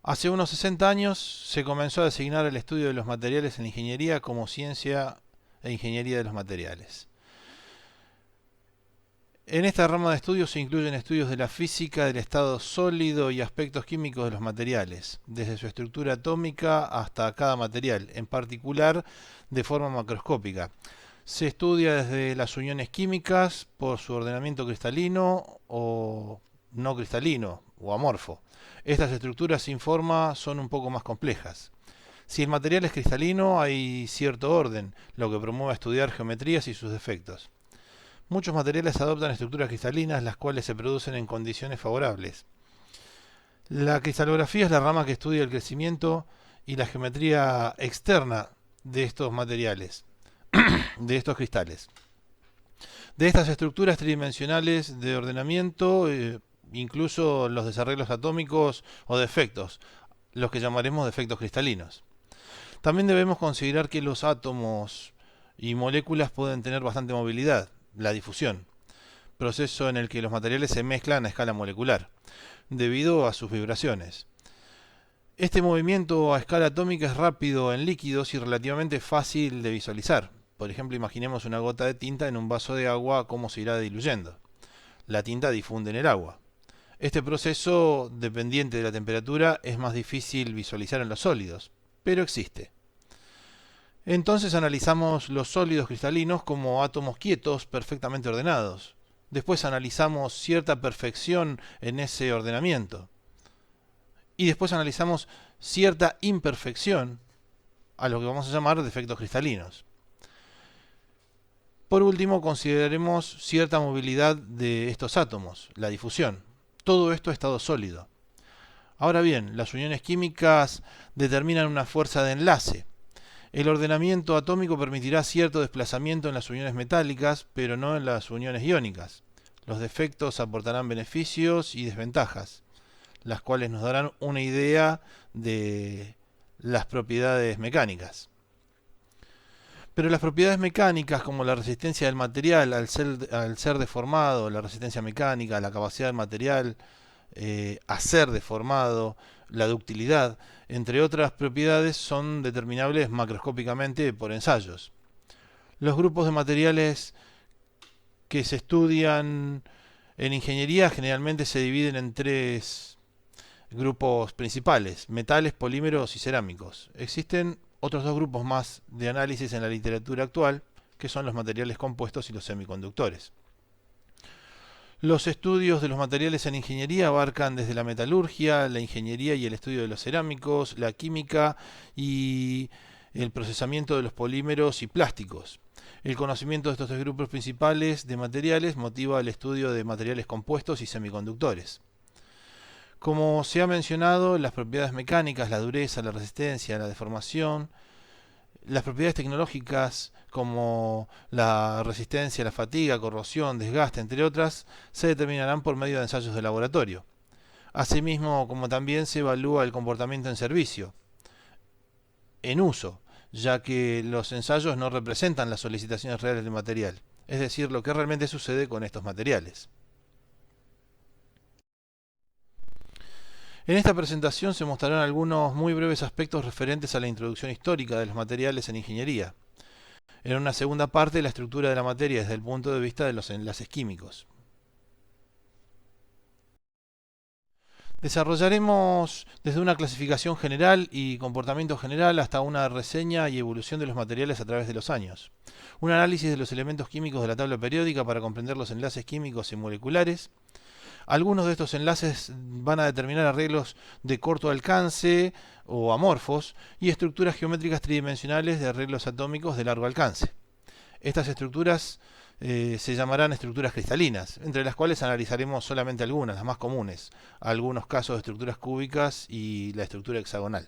Hace unos 60 años se comenzó a designar el estudio de los materiales en la ingeniería como ciencia e ingeniería de los materiales. En esta rama de estudios se incluyen estudios de la física del estado sólido y aspectos químicos de los materiales, desde su estructura atómica hasta cada material, en particular de forma macroscópica. Se estudia desde las uniones químicas por su ordenamiento cristalino o no cristalino o amorfo. Estas estructuras sin forma son un poco más complejas. Si el material es cristalino, hay cierto orden, lo que promueve estudiar geometrías y sus defectos. Muchos materiales adoptan estructuras cristalinas, las cuales se producen en condiciones favorables. La cristalografía es la rama que estudia el crecimiento y la geometría externa de estos materiales, de estos cristales. De estas estructuras tridimensionales de ordenamiento, incluso los desarreglos atómicos o defectos, los que llamaremos defectos cristalinos. También debemos considerar que los átomos y moléculas pueden tener bastante movilidad, la difusión, proceso en el que los materiales se mezclan a escala molecular, debido a sus vibraciones. Este movimiento a escala atómica es rápido en líquidos y relativamente fácil de visualizar. Por ejemplo, imaginemos una gota de tinta en un vaso de agua, cómo se irá diluyendo. La tinta difunde en el agua. Este proceso, dependiente de la temperatura, es más difícil visualizar en los sólidos, pero existe. Entonces analizamos los sólidos cristalinos como átomos quietos perfectamente ordenados. Después analizamos cierta perfección en ese ordenamiento. Y después analizamos cierta imperfección, a lo que vamos a llamar defectos cristalinos. Por último, consideraremos cierta movilidad de estos átomos, la difusión. Todo esto es estado sólido. Ahora bien, las uniones químicas determinan una fuerza de enlace. El ordenamiento atómico permitirá cierto desplazamiento en las uniones metálicas, pero no en las uniones iónicas. Los defectos aportarán beneficios y desventajas, las cuales nos darán una idea de las propiedades mecánicas. Pero las propiedades mecánicas, como la resistencia del material al ser deformado, la resistencia mecánica, la capacidad del material a ser deformado, la ductilidad, entre otras propiedades, son determinables macroscópicamente por ensayos. Los grupos de materiales que se estudian en ingeniería generalmente se dividen en tres grupos principales: metales, polímeros y cerámicos. Existen otros dos grupos más de análisis en la literatura actual, que son los materiales compuestos y los semiconductores. Los estudios de los materiales en ingeniería abarcan desde la metalurgia, la ingeniería y el estudio de los cerámicos, la química y el procesamiento de los polímeros y plásticos. El conocimiento de estos tres grupos principales de materiales motiva el estudio de materiales compuestos y semiconductores. Como se ha mencionado, las propiedades mecánicas, la dureza, la resistencia, la deformación, las propiedades tecnológicas como la resistencia, la fatiga, corrosión, desgaste, entre otras, se determinarán por medio de ensayos de laboratorio. Asimismo, como también se evalúa el comportamiento en servicio, en uso, ya que los ensayos no representan las solicitaciones reales del material, es decir, lo que realmente sucede con estos materiales. En esta presentación se mostrarán algunos muy breves aspectos referentes a la introducción histórica de los materiales en ingeniería. En una segunda parte, la estructura de la materia desde el punto de vista de los enlaces químicos. Desarrollaremos desde una clasificación general y comportamiento general hasta una reseña y evolución de los materiales a través de los años. Un análisis de los elementos químicos de la tabla periódica para comprender los enlaces químicos y moleculares. Algunos de estos enlaces van a determinar arreglos de corto alcance o amorfos y estructuras geométricas tridimensionales de arreglos atómicos de largo alcance. Estas estructuras se llamarán estructuras cristalinas, entre las cuales analizaremos solamente algunas, las más comunes, algunos casos de estructuras cúbicas y la estructura hexagonal.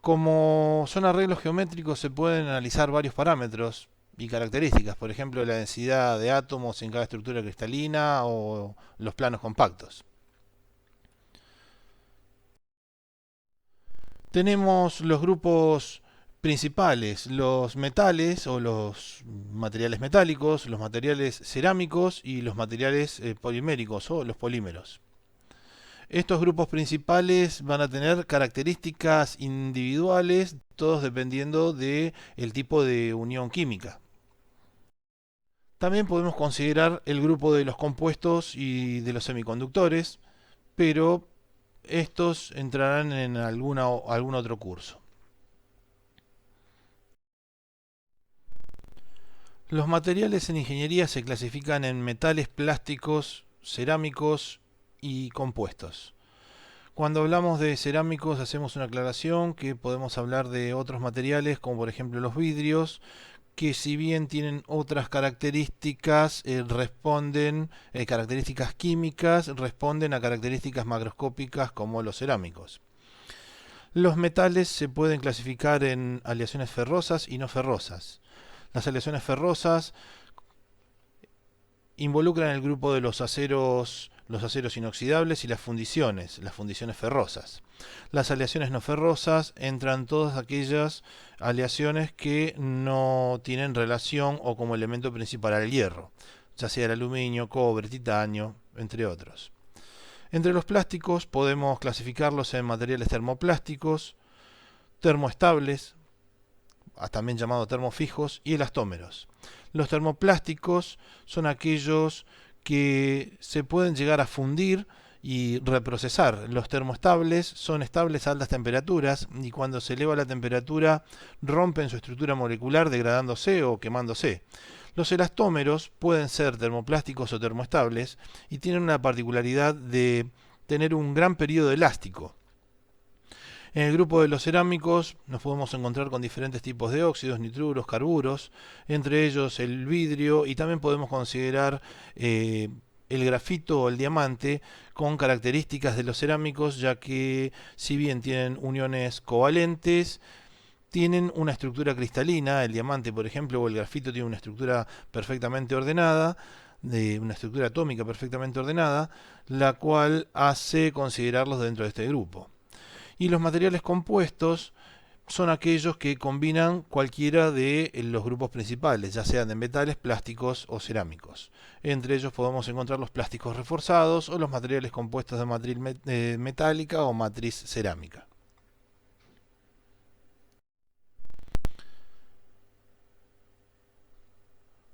Como son arreglos geométricos, se pueden analizar varios parámetros y características, por ejemplo, la densidad de átomos en cada estructura cristalina o los planos compactos. Tenemos los grupos principales: los metales o los materiales metálicos, los materiales cerámicos y los materiales poliméricos o los polímeros. Estos grupos principales van a tener características individuales, todos dependiendo del tipo de unión química. También podemos considerar el grupo de los compuestos y de los semiconductores, pero estos entrarán en algún otro curso. Los materiales en ingeniería se clasifican en metales, plásticos, cerámicos y compuestos. Cuando hablamos de cerámicos hacemos una aclaración que podemos hablar de otros materiales como por ejemplo los vidrios, que si bien tienen otras características, características químicas, responden a características macroscópicas como los cerámicos. Los metales se pueden clasificar en aleaciones ferrosas y no ferrosas. Las aleaciones ferrosas involucran el grupo de los aceros inoxidables y las fundiciones ferrosas. Las aleaciones no ferrosas entran todas aquellas aleaciones que no tienen relación o como elemento principal al hierro, ya sea el aluminio, cobre, titanio, entre otros. Entre los plásticos podemos clasificarlos en materiales termoplásticos, termoestables, también llamados termofijos, y elastómeros. Los termoplásticos son aquellos que se pueden llegar a fundir y reprocesar. Los termoestables son estables a altas temperaturas y cuando se eleva la temperatura rompen su estructura molecular degradándose o quemándose. Los elastómeros pueden ser termoplásticos o termoestables y tienen una particularidad de tener un gran periodo elástico. En el grupo de los cerámicos nos podemos encontrar con diferentes tipos de óxidos, nitruros, carburos, entre ellos el vidrio, y también podemos considerar el grafito o el diamante con características de los cerámicos, ya que si bien tienen uniones covalentes, tienen una estructura cristalina. El diamante, por ejemplo, o el grafito tiene una estructura perfectamente ordenada, una estructura atómica perfectamente ordenada, la cual hace considerarlos dentro de este grupo. Y los materiales compuestos son aquellos que combinan cualquiera de los grupos principales, ya sean de metales, plásticos o cerámicos. Entre ellos podemos encontrar los plásticos reforzados o los materiales compuestos de matriz metálica o matriz cerámica.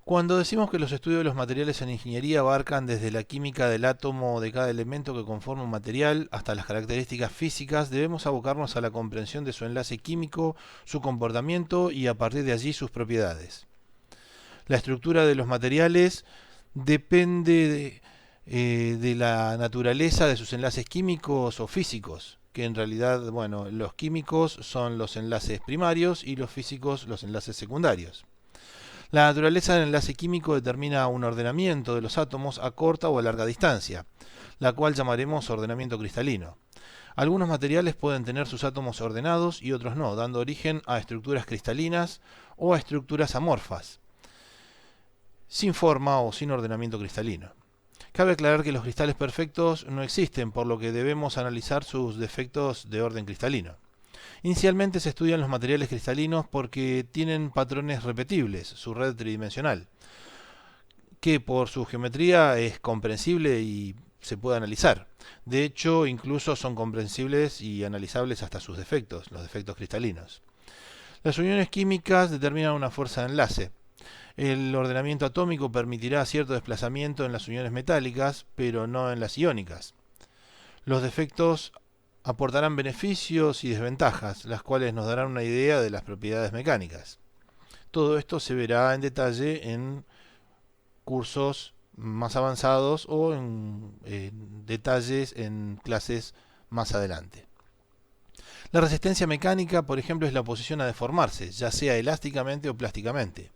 Cuando decimos que los estudios de los materiales en ingeniería abarcan desde la química del átomo de cada elemento que conforma un material hasta las características físicas, debemos abocarnos a la comprensión de su enlace químico, su comportamiento y a partir de allí sus propiedades. La estructura de los materiales depende de la naturaleza de sus enlaces químicos o físicos, que en realidad, los químicos son los enlaces primarios y los físicos los enlaces secundarios. La naturaleza del enlace químico determina un ordenamiento de los átomos a corta o a larga distancia, la cual llamaremos ordenamiento cristalino. Algunos materiales pueden tener sus átomos ordenados y otros no, dando origen a estructuras cristalinas o a estructuras amorfas, sin forma o sin ordenamiento cristalino. Cabe aclarar que los cristales perfectos no existen, por lo que debemos analizar sus defectos de orden cristalino. Inicialmente se estudian los materiales cristalinos porque tienen patrones repetibles, su red tridimensional, que por su geometría es comprensible y se puede analizar. De hecho, incluso son comprensibles y analizables hasta sus defectos, los defectos cristalinos. Las uniones químicas determinan una fuerza de enlace. El ordenamiento atómico permitirá cierto desplazamiento en las uniones metálicas, pero no en las iónicas. Los defectos aportarán beneficios y desventajas, las cuales nos darán una idea de las propiedades mecánicas. Todo esto se verá en detalle en cursos más avanzados o en detalles en clases más adelante. La resistencia mecánica, por ejemplo, es la oposición a deformarse, ya sea elásticamente o plásticamente.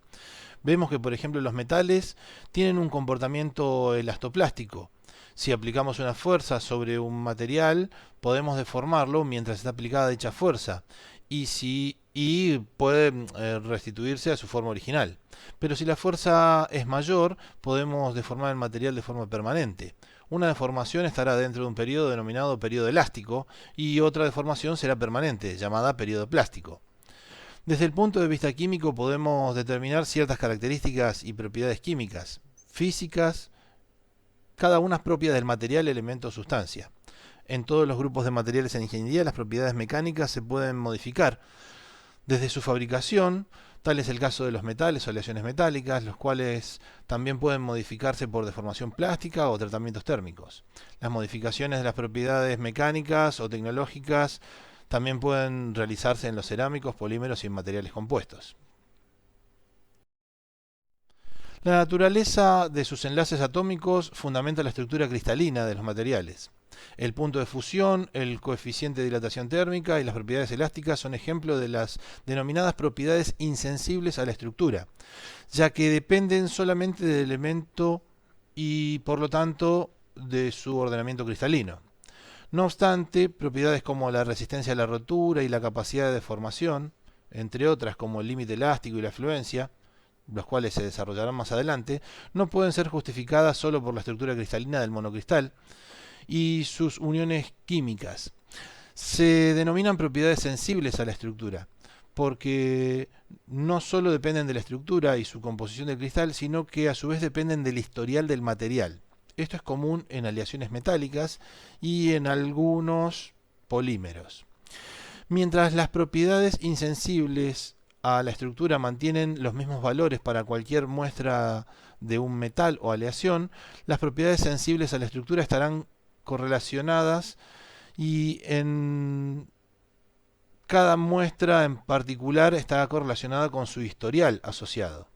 Vemos que, por ejemplo, los metales tienen un comportamiento elastoplástico. Si aplicamos una fuerza sobre un material, podemos deformarlo mientras está aplicada dicha fuerza y puede restituirse a su forma original. Pero si la fuerza es mayor, podemos deformar el material de forma permanente. Una deformación estará dentro de un periodo denominado periodo elástico y otra deformación será permanente, llamada periodo plástico. Desde el punto de vista químico podemos determinar ciertas características y propiedades químicas, físicas, cada una propia del material, elemento o sustancia. En todos los grupos de materiales en ingeniería, las propiedades mecánicas se pueden modificar desde su fabricación. Tal es el caso de los metales o aleaciones metálicas, los cuales también pueden modificarse por deformación plástica o tratamientos térmicos. Las modificaciones de las propiedades mecánicas o tecnológicas también pueden realizarse en los cerámicos, polímeros y en materiales compuestos. La naturaleza de sus enlaces atómicos fundamenta la estructura cristalina de los materiales. El punto de fusión, el coeficiente de dilatación térmica y las propiedades elásticas son ejemplos de las denominadas propiedades insensibles a la estructura, ya que dependen solamente del elemento y por lo tanto de su ordenamiento cristalino. No obstante, propiedades como la resistencia a la rotura y la capacidad de deformación, entre otras como el límite elástico y la fluencia, los cuales se desarrollarán más adelante, no pueden ser justificadas solo por la estructura cristalina del monocristal y sus uniones químicas. Se denominan propiedades sensibles a la estructura, porque no solo dependen de la estructura y su composición del cristal, sino que a su vez dependen del historial del material. Esto es común en aleaciones metálicas y en algunos polímeros. Mientras las propiedades insensibles a la estructura mantienen los mismos valores para cualquier muestra de un metal o aleación, las propiedades sensibles a la estructura estarán correlacionadas y en cada muestra en particular está correlacionada con su historial asociado.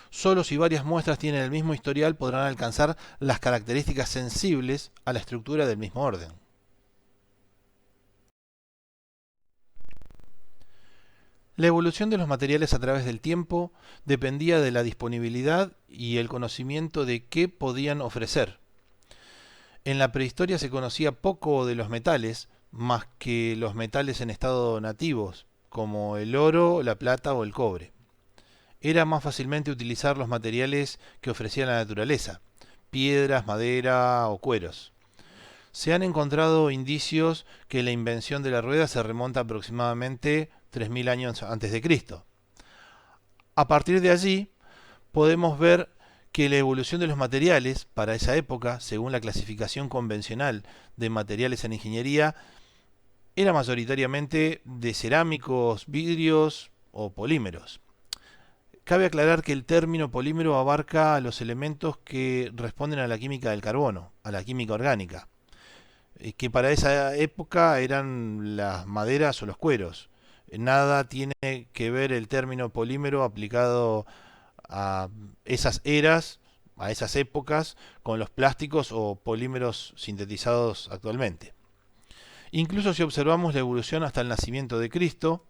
Solo si varias muestras tienen el mismo historial podrán alcanzar las características sensibles a la estructura del mismo orden. La evolución de los materiales a través del tiempo dependía de la disponibilidad y el conocimiento de qué podían ofrecer. En la prehistoria se conocía poco de los metales, más que los metales en estado nativos, como el oro, la plata o el cobre. Era más fácilmente utilizar los materiales que ofrecía la naturaleza, piedras, madera o cueros. Se han encontrado indicios que la invención de la rueda se remonta aproximadamente 3000 años antes de Cristo. A partir de allí, podemos ver que la evolución de los materiales para esa época, según la clasificación convencional de materiales en ingeniería, era mayoritariamente de cerámicos, vidrios o polímeros. Cabe aclarar que el término polímero abarca los elementos que responden a la química del carbono, a la química orgánica, que para esa época eran las maderas o los cueros. Nada tiene que ver el término polímero aplicado a esas eras, a esas épocas, con los plásticos o polímeros sintetizados actualmente. Incluso si observamos la evolución hasta el nacimiento de Cristo,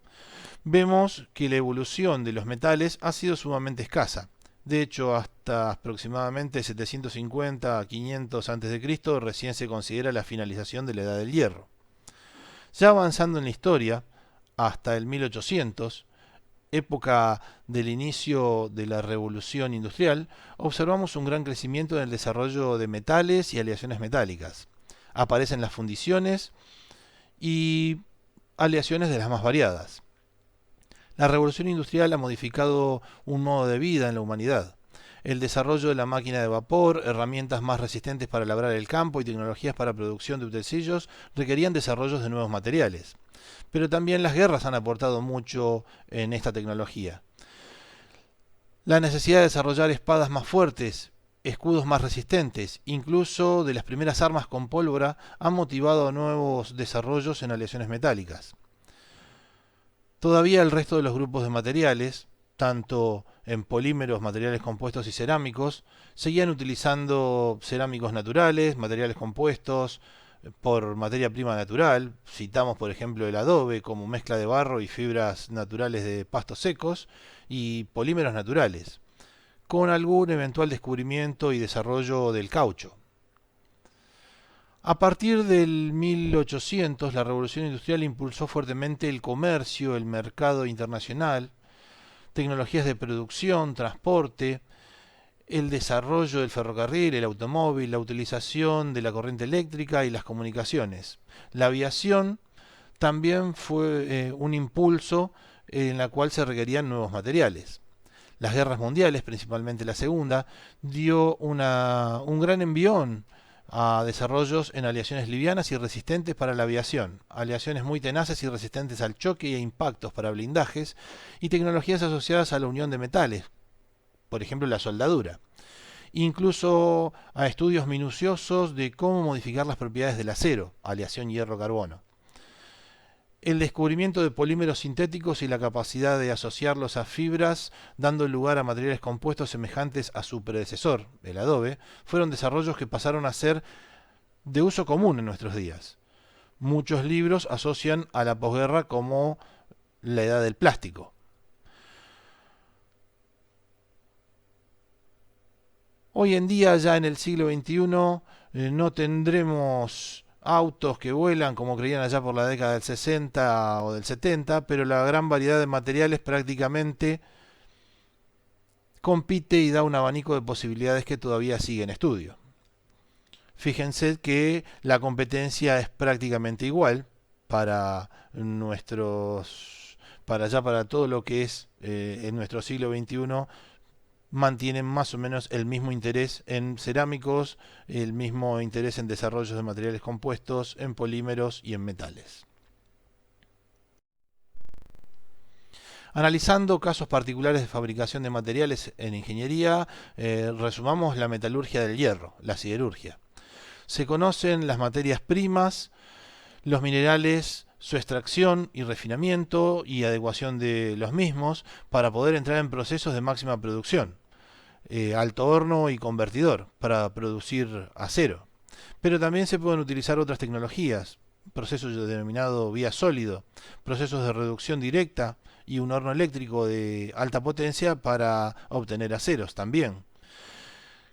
vemos que la evolución de los metales ha sido sumamente escasa. De hecho, hasta aproximadamente 750 a 500 a.C. recién se considera la finalización de la Edad del Hierro. Ya avanzando en la historia, hasta el 1800, época del inicio de la revolución industrial, observamos un gran crecimiento en el desarrollo de metales y aleaciones metálicas. Aparecen las fundiciones y aleaciones de las más variadas. La revolución industrial ha modificado un modo de vida en la humanidad. El desarrollo de la máquina de vapor, herramientas más resistentes para labrar el campo y tecnologías para producción de utensilios requerían desarrollos de nuevos materiales. Pero también las guerras han aportado mucho en esta tecnología. La necesidad de desarrollar espadas más fuertes, escudos más resistentes, incluso de las primeras armas con pólvora, han motivado nuevos desarrollos en aleaciones metálicas. Todavía el resto de los grupos de materiales, tanto en polímeros, materiales compuestos y cerámicos, seguían utilizando cerámicos naturales, materiales compuestos por materia prima natural. Citamos por ejemplo el adobe como mezcla de barro y fibras naturales de pastos secos, y polímeros naturales, con algún eventual descubrimiento y desarrollo del caucho. A partir del 1800, la revolución industrial impulsó fuertemente el comercio, el mercado internacional, tecnologías de producción, transporte, el desarrollo del ferrocarril, el automóvil, la utilización de la corriente eléctrica y las comunicaciones. La aviación también fue un impulso en la cual se requerían nuevos materiales. Las guerras mundiales, principalmente la segunda, dio un gran envión a desarrollos en aleaciones livianas y resistentes para la aviación, aleaciones muy tenaces y resistentes al choque e impactos para blindajes, y tecnologías asociadas a la unión de metales, por ejemplo la soldadura. Incluso a estudios minuciosos de cómo modificar las propiedades del acero, aleación hierro-carbono. El descubrimiento de polímeros sintéticos y la capacidad de asociarlos a fibras, dando lugar a materiales compuestos semejantes a su predecesor, el adobe, fueron desarrollos que pasaron a ser de uso común en nuestros días. Muchos libros asocian a la posguerra como la edad del plástico. Hoy en día, ya en el siglo XXI, no tendremos autos que vuelan como creían allá por la década del 60 o del 70, pero la gran variedad de materiales prácticamente compite y da un abanico de posibilidades que todavía sigue en estudio. Fíjense que la competencia es prácticamente igual para para todo lo que es en nuestro siglo XXI. Mantienen más o menos el mismo interés en cerámicos, el mismo interés en desarrollos de materiales compuestos, en polímeros y en metales. Analizando casos particulares de fabricación de materiales en ingeniería, resumamos la metalurgia del hierro, la siderurgia. Se conocen las materias primas, los minerales, su extracción y refinamiento y adecuación de los mismos para poder entrar en procesos de máxima producción. Alto horno y convertidor para producir acero. Pero también se pueden utilizar otras tecnologías, procesos denominado vía sólido, procesos de reducción directa y un horno eléctrico de alta potencia para obtener aceros también.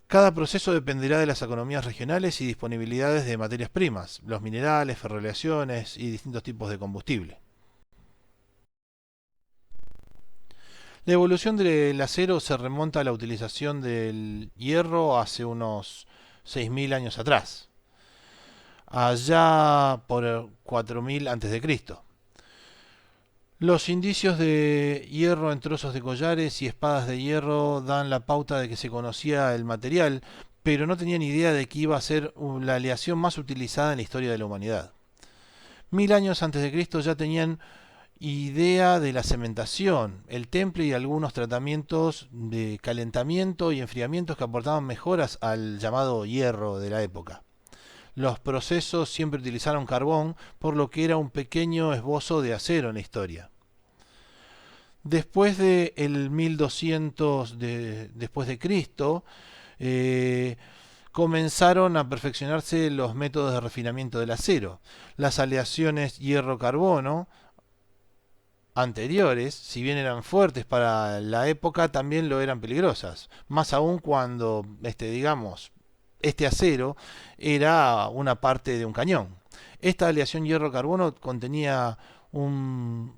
Cada proceso dependerá de las economías regionales y disponibilidades de materias primas, los minerales, ferroaleaciones y distintos tipos de combustible. La evolución del acero se remonta a la utilización del hierro hace unos 6.000 años atrás, allá por 4.000 a.C. Los indicios de hierro en trozos de collares y espadas de hierro dan la pauta de que se conocía el material, pero no tenían idea de que iba a ser la aleación más utilizada en la historia de la humanidad. 1000 años antes de Cristo ya tenían idea de la cementación, el temple y algunos tratamientos de calentamiento y enfriamientos que aportaban mejoras al llamado hierro de la época. Los procesos siempre utilizaron carbón, por lo que era un pequeño esbozo de acero en la historia. Después de el 1200 después de Cristo, comenzaron a perfeccionarse los métodos de refinamiento del acero. Las aleaciones hierro-carbono anteriores, si bien eran fuertes para la época, también lo eran peligrosas. Más aún cuando, este acero era una parte de un cañón. Esta aleación hierro-carbono contenía un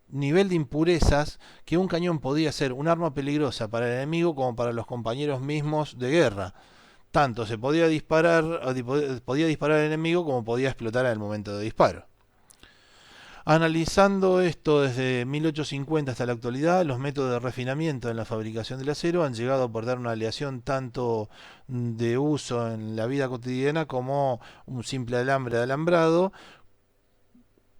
nivel de impurezas que un cañón podía ser un arma peligrosa para el enemigo como para los compañeros mismos de guerra. Tanto se podía podía disparar al enemigo como podía explotar al momento de disparo. Analizando esto desde 1850 hasta la actualidad, los métodos de refinamiento en la fabricación del acero han llegado a aportar una aleación tanto de uso en la vida cotidiana como un simple alambre de alambrado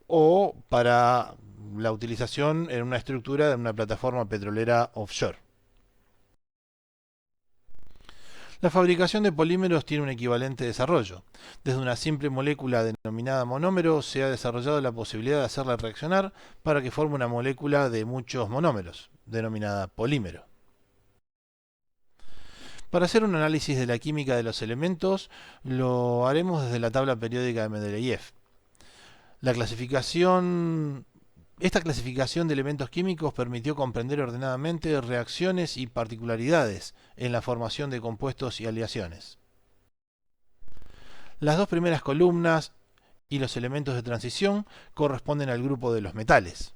o para la utilización en una estructura de una plataforma petrolera offshore. La fabricación de polímeros tiene un equivalente desarrollo. Desde una simple molécula denominada monómero se ha desarrollado la posibilidad de hacerla reaccionar para que forme una molécula de muchos monómeros, denominada polímero. Para hacer un análisis de la química de los elementos, lo haremos desde la tabla periódica de Mendeleev. Esta clasificación de elementos químicos permitió comprender ordenadamente reacciones y particularidades en la formación de compuestos y aleaciones. Las dos primeras columnas y los elementos de transición corresponden al grupo de los metales,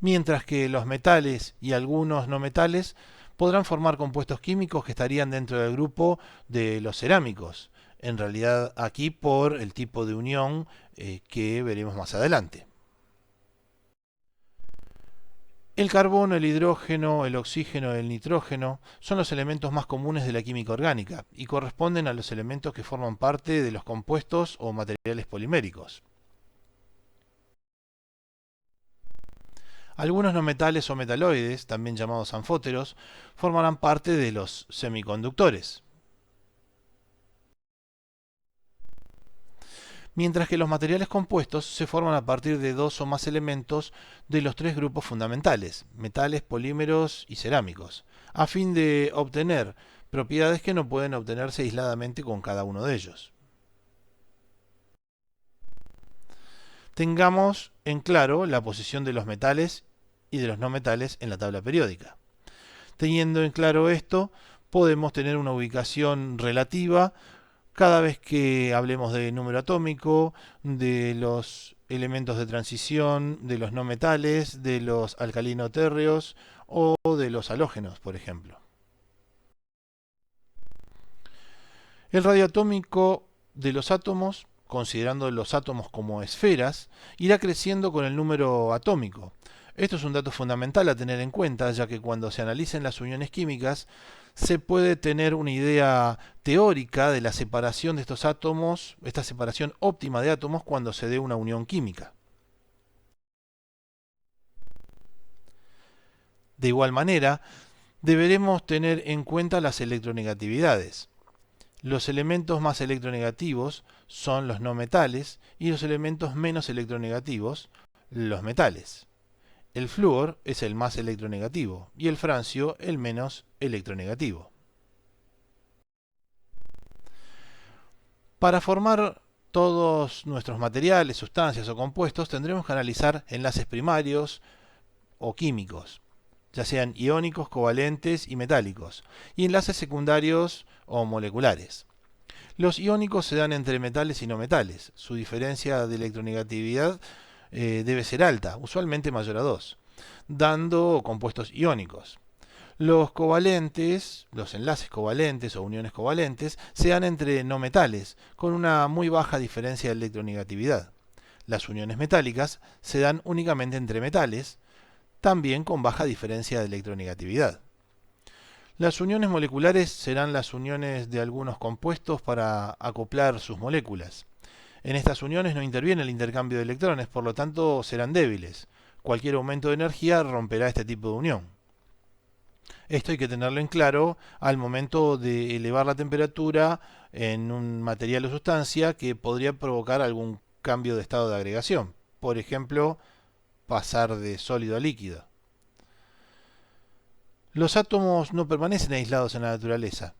mientras que los metales y algunos no metales podrán formar compuestos químicos que estarían dentro del grupo de los cerámicos, en realidad aquí por el tipo de unión que veremos más adelante. El carbono, el hidrógeno, el oxígeno, el nitrógeno son los elementos más comunes de la química orgánica y corresponden a los elementos que forman parte de los compuestos o materiales poliméricos. Algunos no metales o metaloides, también llamados anfóteros, formarán parte de los semiconductores, mientras que los materiales compuestos se forman a partir de dos o más elementos de los tres grupos fundamentales, metales, polímeros y cerámicos, a fin de obtener propiedades que no pueden obtenerse aisladamente con cada uno de ellos. Tengamos en claro la posición de los metales y de los no metales en la tabla periódica. Teniendo en claro esto, podemos tener una ubicación relativa cada vez que hablemos de número atómico, de los elementos de transición, de los no metales, de los alcalino-térreos o de los halógenos, por ejemplo. El radio atómico de los átomos, considerando los átomos como esferas, irá creciendo con el número atómico. Esto es un dato fundamental a tener en cuenta, ya que cuando se analicen las uniones químicas, se puede tener una idea teórica de la separación de estos átomos, esta separación óptima de átomos cuando se dé una unión química. De igual manera, deberemos tener en cuenta las electronegatividades. Los elementos más electronegativos son los no metales y los elementos menos electronegativos, los metales. El flúor es el más electronegativo y el francio el menos electronegativo. Para formar todos nuestros materiales, sustancias o compuestos tendremos que analizar enlaces primarios o químicos, ya sean iónicos, covalentes y metálicos, y enlaces secundarios o moleculares. Los iónicos se dan entre metales y no metales. Su diferencia de electronegatividad debe ser alta, usualmente mayor a 2, dando compuestos iónicos. Los covalentes, los enlaces covalentes o uniones covalentes, se dan entre no metales, con una muy baja diferencia de electronegatividad. Las uniones metálicas se dan únicamente entre metales, también con baja diferencia de electronegatividad. Las uniones moleculares serán las uniones de algunos compuestos para acoplar sus moléculas. En estas uniones no interviene el intercambio de electrones, por lo tanto serán débiles. Cualquier aumento de energía romperá este tipo de unión. Esto hay que tenerlo en claro al momento de elevar la temperatura en un material o sustancia que podría provocar algún cambio de estado de agregación. Por ejemplo, pasar de sólido a líquido. Los átomos no permanecen aislados en la naturaleza.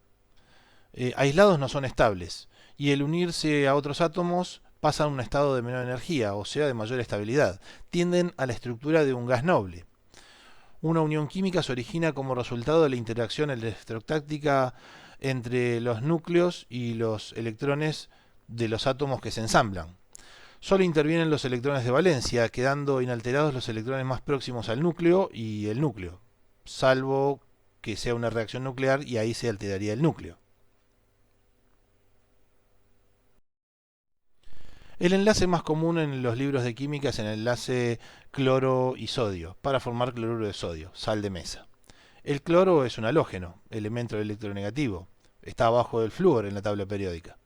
Aislados no son estables, y el unirse a otros átomos pasan a un estado de menor energía, o sea, de mayor estabilidad. Tienden a la estructura de un gas noble. Una unión química se origina como resultado de la interacción electrostática entre los núcleos y los electrones de los átomos que se ensamblan. Solo intervienen los electrones de valencia, quedando inalterados los electrones más próximos al núcleo y el núcleo, salvo que sea una reacción nuclear y ahí se alteraría el núcleo. El enlace más común en los libros de química es el enlace cloro y sodio, para formar cloruro de sodio, sal de mesa. El cloro es un halógeno, elemento electronegativo. Está abajo del flúor en la tabla periódica.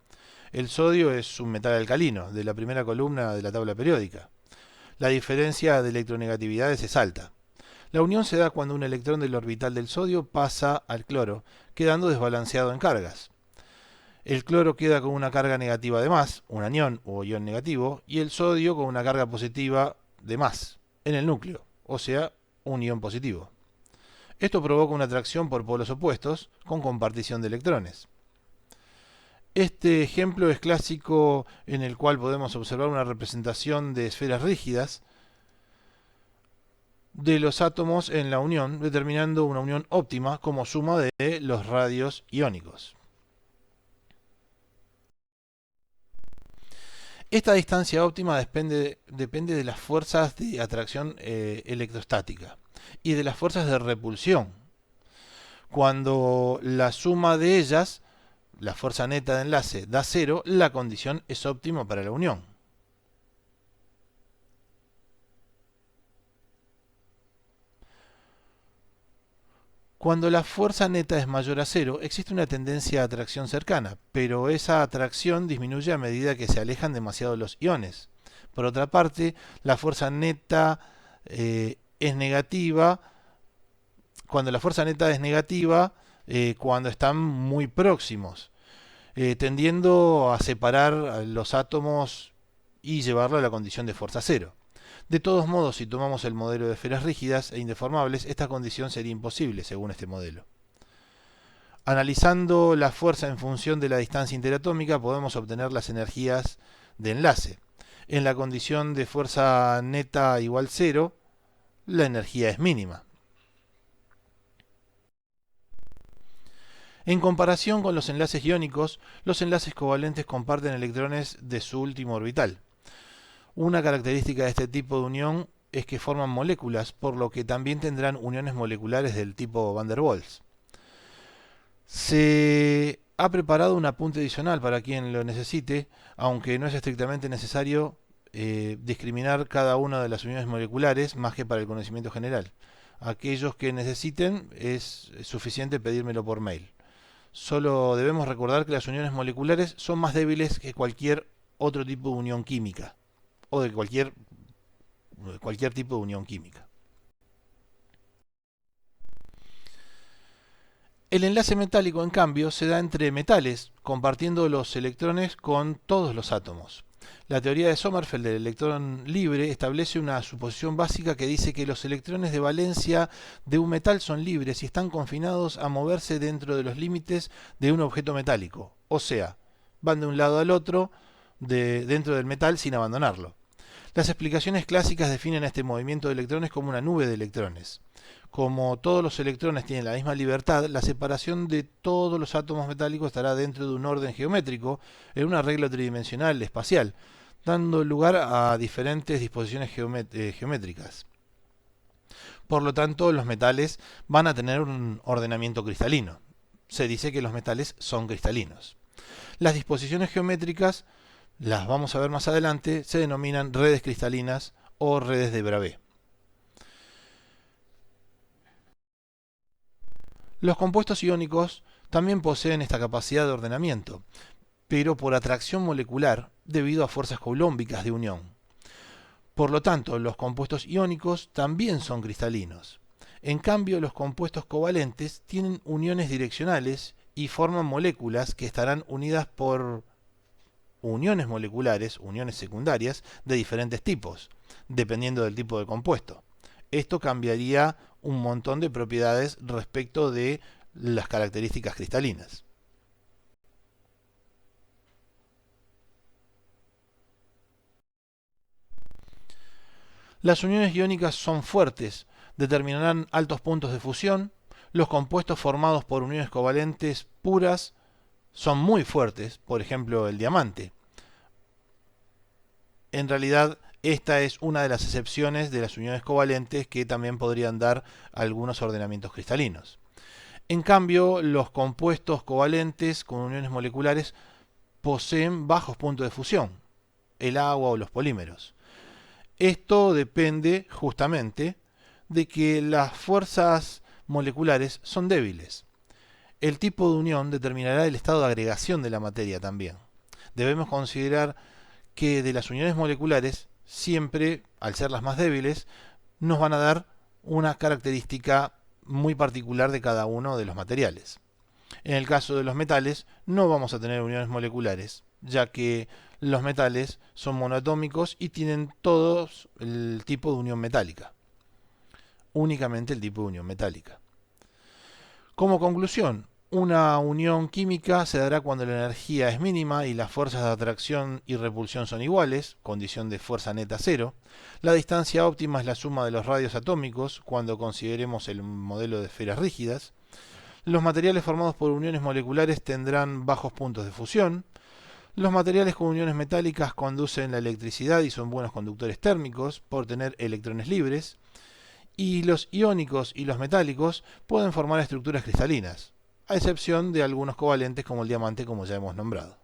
El sodio es un metal alcalino, de la primera columna de la tabla periódica. La diferencia de electronegatividades es alta. La unión se da cuando un electrón del orbital del sodio pasa al cloro, quedando desbalanceado en cargas. El cloro queda con una carga negativa de más, un anión o ion negativo, y el sodio con una carga positiva de más, en el núcleo, o sea, un ion positivo. Esto provoca una atracción por polos opuestos, con compartición de electrones. Este ejemplo es clásico en el cual podemos observar una representación de esferas rígidas de los átomos en la unión, determinando una unión óptima como suma de los radios iónicos. Esta distancia óptima depende de las fuerzas de atracción electrostática y de las fuerzas de repulsión. Cuando la suma de ellas, la fuerza neta de enlace, da cero, la condición es óptima para la unión. Cuando la fuerza neta es mayor a cero, existe una tendencia a atracción cercana, pero esa atracción disminuye a medida que se alejan demasiado los iones. Por otra parte, la fuerza neta es negativa, cuando la fuerza neta es negativa, cuando están muy próximos, tendiendo a separar a los átomos y llevarlo a la condición de fuerza cero. De todos modos, si tomamos el modelo de esferas rígidas e indeformables, esta condición sería imposible según este modelo. Analizando la fuerza en función de la distancia interatómica, podemos obtener las energías de enlace. En la condición de fuerza neta igual cero, la energía es mínima. En comparación con los enlaces iónicos, los enlaces covalentes comparten electrones de su último orbital. Una característica de este tipo de unión es que forman moléculas, por lo que también tendrán uniones moleculares del tipo Van der Waals. Se ha preparado un apunte adicional para quien lo necesite, aunque no es estrictamente necesario discriminar cada una de las uniones moleculares más que para el conocimiento general. Aquellos que necesiten es suficiente pedírmelo por mail. Solo debemos recordar que las uniones moleculares son más débiles que cualquier otro tipo de unión química, o de cualquier tipo de unión química. El enlace metálico, en cambio, se da entre metales, compartiendo los electrones con todos los átomos. La teoría de Sommerfeld del electrón libre establece una suposición básica que dice que los electrones de valencia de un metal son libres y están confinados a moverse dentro de los límites de un objeto metálico, o sea, van de un lado al otro dentro del metal sin abandonarlo. Las explicaciones clásicas definen este movimiento de electrones como una nube de electrones. Como todos los electrones tienen la misma libertad, la separación de todos los átomos metálicos estará dentro de un orden geométrico, en un arreglo tridimensional espacial, dando lugar a diferentes disposiciones geométricas. Por lo tanto, los metales van a tener un ordenamiento cristalino. Se dice que los metales son cristalinos. Las disposiciones geométricas, las vamos a ver más adelante, se denominan redes cristalinas o redes de Bravais. Los compuestos iónicos también poseen esta capacidad de ordenamiento, pero por atracción molecular debido a fuerzas coulomбicas de unión. Por lo tanto, los compuestos iónicos también son cristalinos. En cambio, los compuestos covalentes tienen uniones direccionales y forman moléculas que estarán unidas por uniones moleculares, uniones secundarias, de diferentes tipos, dependiendo del tipo de compuesto. Esto cambiaría un montón de propiedades respecto de las características cristalinas. Las uniones iónicas son fuertes, determinarán altos puntos de fusión. Los compuestos formados por uniones covalentes puras son muy fuertes, por ejemplo el diamante. En realidad, esta es una de las excepciones de las uniones covalentes que también podrían dar algunos ordenamientos cristalinos. En cambio, los compuestos covalentes con uniones moleculares poseen bajos puntos de fusión, el agua o los polímeros. Esto depende justamente de que las fuerzas moleculares son débiles. El tipo de unión determinará el estado de agregación de la materia también. Debemos considerar que de las uniones moleculares, siempre, al ser las más débiles, nos van a dar una característica muy particular de cada uno de los materiales. En el caso de los metales, no vamos a tener uniones moleculares, ya que los metales son monoatómicos y tienen todos el tipo de unión metálica. Únicamente el tipo de unión metálica. Como conclusión, una unión química se dará cuando la energía es mínima y las fuerzas de atracción y repulsión son iguales, condición de fuerza neta cero. La distancia óptima es la suma de los radios atómicos cuando consideremos el modelo de esferas rígidas. Los materiales formados por uniones moleculares tendrán bajos puntos de fusión. Los materiales con uniones metálicas conducen la electricidad y son buenos conductores térmicos por tener electrones libres. Y los iónicos y los metálicos pueden formar estructuras cristalinas, a excepción de algunos covalentes como el diamante, como ya hemos nombrado.